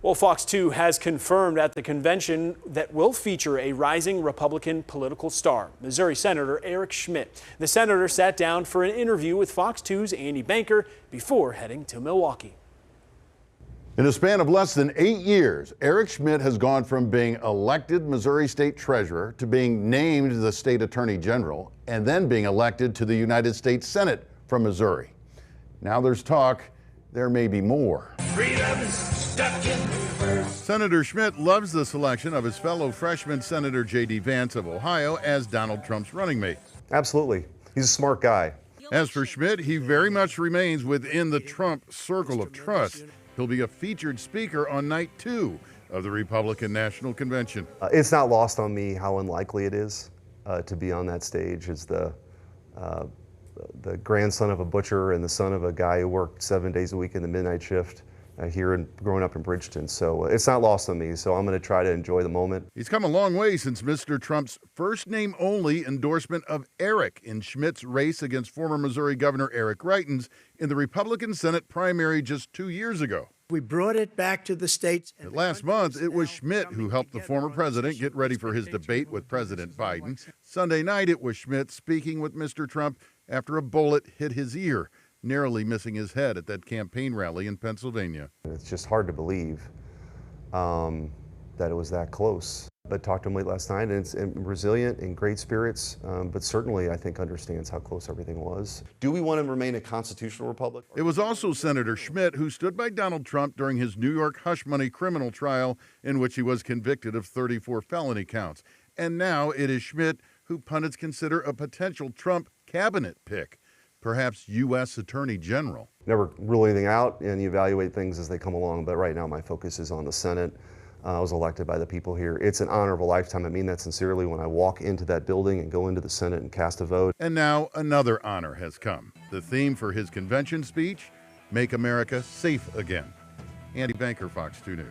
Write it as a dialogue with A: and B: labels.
A: Well, Fox 2 has confirmed at the convention that will feature a rising Republican political star, Missouri Senator Eric Schmitt. The senator sat down for an interview with Fox 2's Andy Banker before heading to Milwaukee.
B: In a span of less than 8 years, Eric Schmitt has gone from being elected Missouri State Treasurer to being named the State Attorney General and then being elected to the United States Senate from Missouri. Now there's talk there may be more.
C: Freedom's stuck in reverse.
B: Senator Schmitt loves the selection of his fellow freshman Senator J.D. Vance of Ohio as Donald Trump's running mate.
D: Absolutely. He's a smart guy.
B: As for Schmitt, he very much remains within the Trump circle of trust. He'll be a featured speaker on night 2 of the Republican National Convention.
D: It's not lost on me how unlikely it is to be on that stage as the grandson of a butcher and the son of a guy who worked 7 days a week in the midnight shift here and growing up in Bridgeton. So it's not lost on me. So I'm going to try to enjoy the moment.
B: He's come a long way since Mr. Trump's first name only endorsement of Eric in Schmitt's race against former Missouri Governor Eric Greitens in the Republican Senate primary just 2 years ago.
E: We brought it back to the states.
B: But last month, it was Schmitt who helped the former president get ready for his debate with President Biden. Sunday night, it was Schmitt speaking with Mr. Trump after a bullet hit his ear, narrowly missing his head at that campaign rally in Pennsylvania.
D: It's just hard to believe that it was that close. But talked to him late last night, and it's resilient and great spirits, but certainly I think understands how close everything was. Do we want to remain a constitutional republic?
B: It was also Senator Schmitt who stood by Donald Trump during his New York hush money criminal trial in which he was convicted of 34 felony counts. And now it is Schmitt who pundits consider a potential Trump cabinet pick, perhaps U.S. Attorney General.
D: Never rule anything out, and you evaluate things as they come along, but right now my focus is on the Senate. I was elected by the people here. It's an honor of a lifetime. I mean that sincerely when I walk into that building and go into the Senate and cast a vote.
B: And now another honor has come. The theme for his convention speech, Make America Safe Again. Andy Banker, Fox 2 News.